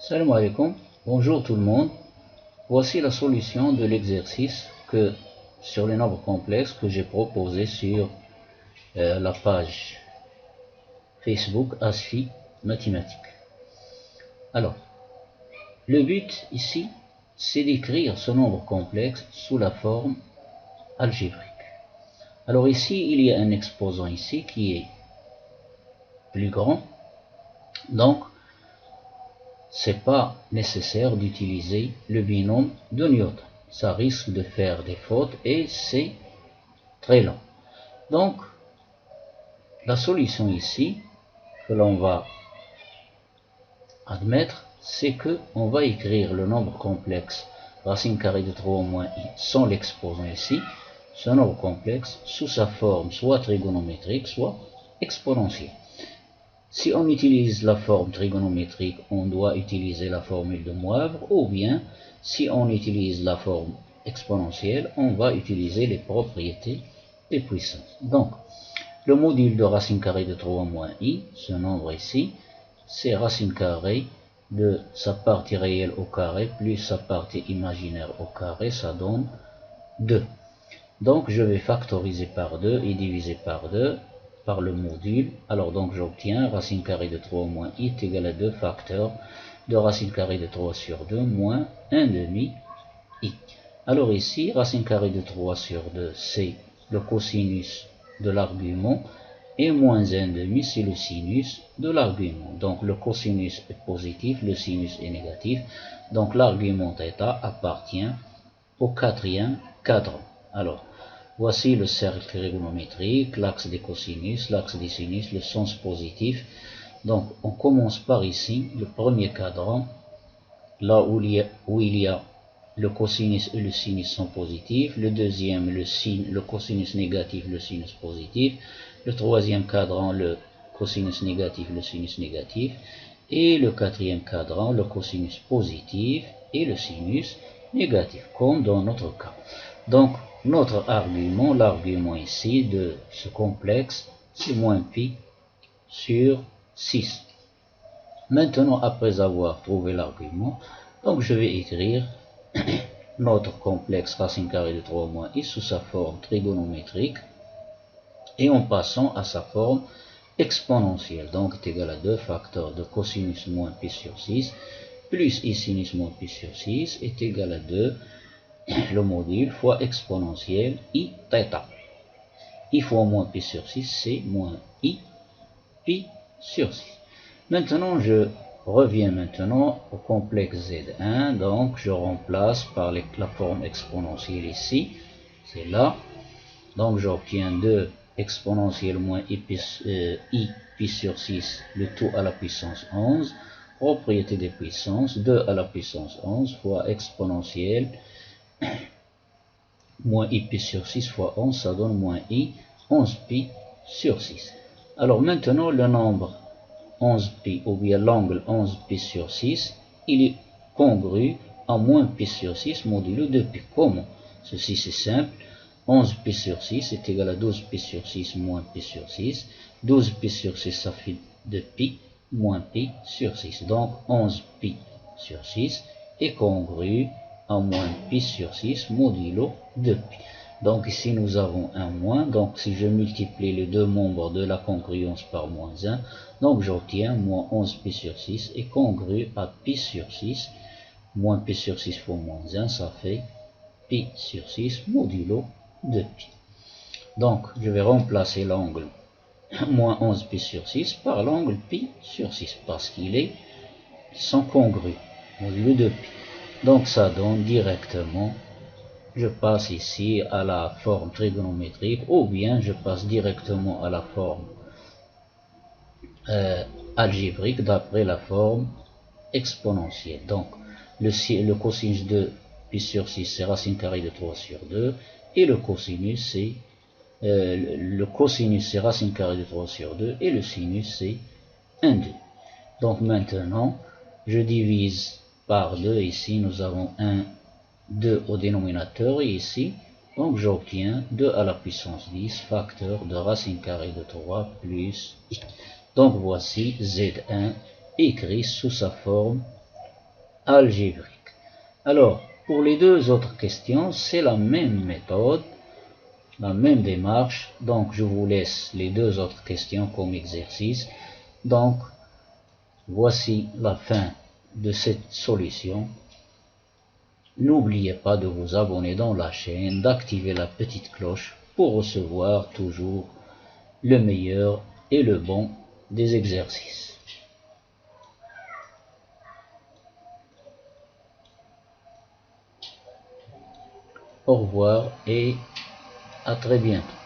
Salam alaikum, bonjour tout le monde. Voici la solution de l'exercice sur les nombres complexes que j'ai proposé sur la page Facebook ASFI Mathématiques. Alors, le but ici, c'est d'écrire ce nombre complexe sous la forme algébrique. Alors ici, il y a un exposant ici qui est plus grand, donc c'est pas nécessaire d'utiliser le binôme de Newton. Ça risque de faire des fautes et c'est très long. Donc, la solution ici que l'on va admettre, c'est que on va écrire le nombre complexe racine carrée de 3 moins i sans l'exposant ici, ce nombre complexe sous sa forme soit trigonométrique, soit exponentielle. Si on utilise la forme trigonométrique, on doit utiliser la formule de Moivre, ou bien, si on utilise la forme exponentielle, on va utiliser les propriétés des puissances. Donc, le module de racine carrée de 3 moins i, ce nombre ici, c'est racine carrée de sa partie réelle au carré plus sa partie imaginaire au carré, ça donne 2. Donc, je vais factoriser par 2 et diviser par 2. Par le module, alors donc j'obtiens racine carrée de 3 moins i est égal à 2 facteurs de racine carrée de 3 sur 2 moins 1 demi i. Alors ici, racine carrée de 3 sur 2, c'est le cosinus de l'argument, et moins 1 demi, c'est le sinus de l'argument. Donc le cosinus est positif, le sinus est négatif, donc l'argument θ appartient au quatrième cadran. Alors, voici le cercle trigonométrique, l'axe des cosinus, l'axe des sinus, le sens positif. Donc, on commence par ici, le premier cadran, là où il y a le cosinus et le sinus sont positifs. Le deuxième, le cosinus négatif, le sinus positif. Le troisième cadran, le cosinus négatif, le sinus négatif. Et le quatrième cadran, le cosinus positif et le sinus négatif, comme dans notre cas. Donc, notre argument, l'argument ici de ce complexe, c'est moins pi sur 6. Maintenant, après avoir trouvé l'argument, donc je vais écrire notre complexe racine carrée de 3 moins i sous sa forme trigonométrique et en passant à sa forme exponentielle. Donc, est égal à 2 facteurs de cosinus moins pi sur 6 plus i sinus moins pi sur 6 est égal à 2 le module fois exponentielle i θ. I fois moins pi sur 6, c'est moins i pi sur 6. Maintenant, je reviens maintenant au complexe Z1. Donc, je remplace par la forme exponentielle ici. C'est là. Donc, j'obtiens 2 exponentielle moins i pi sur 6, le tout à la puissance 11. Propriété des puissances, 2 à la puissance 11 fois exponentielle moins i pi sur 6 fois 11, ça donne moins i 11 pi sur 6. Alors maintenant, le nombre 11 pi, ou bien l'angle 11 pi sur 6, il est congru à moins pi sur 6 modulo 2 pi. Comment? Ceci c'est simple. 11 pi sur 6 est égal à 12 pi sur 6 moins pi sur 6. 12 pi sur 6, ça fait 2 pi moins pi sur 6. Donc 11 pi sur 6 est congru à moins pi sur 6 modulo 2 pi. Donc ici nous avons un moins, donc si je multiplie les deux membres de la congruence par moins 1, donc j'obtiens moins 11 pi sur 6 est congru à pi sur 6, moins pi sur 6 fois moins 1, ça fait pi sur 6 modulo 2 pi. Donc je vais remplacer l'angle moins 11 pi sur 6 par l'angle pi sur 6, parce qu'ils sont congrus, modulo 2 pi. Donc ça donne directement, je passe ici à la forme trigonométrique, ou bien je passe directement à la forme algébrique d'après la forme exponentielle. Donc le cosinus de pi sur 6 c'est racine carrée de 3 sur 2, et le cosinus c'est racine carrée de 3 sur 2, et le sinus c'est 1 2. Donc maintenant je divise par 2, ici nous avons 2 au dénominateur, et ici, donc j'obtiens 2 à la puissance 10 facteur de racine carrée de 3 plus i. Donc voici Z1 écrit sous sa forme algébrique. Alors, pour les deux autres questions, c'est la même méthode, la même démarche. Donc, je vous laisse les deux autres questions comme exercice. Donc, voici la fin de cette solution. N'oubliez pas de vous abonner dans la chaîne, d'activer la petite cloche pour recevoir toujours le meilleur et le bon des exercices. Au revoir et à très bientôt.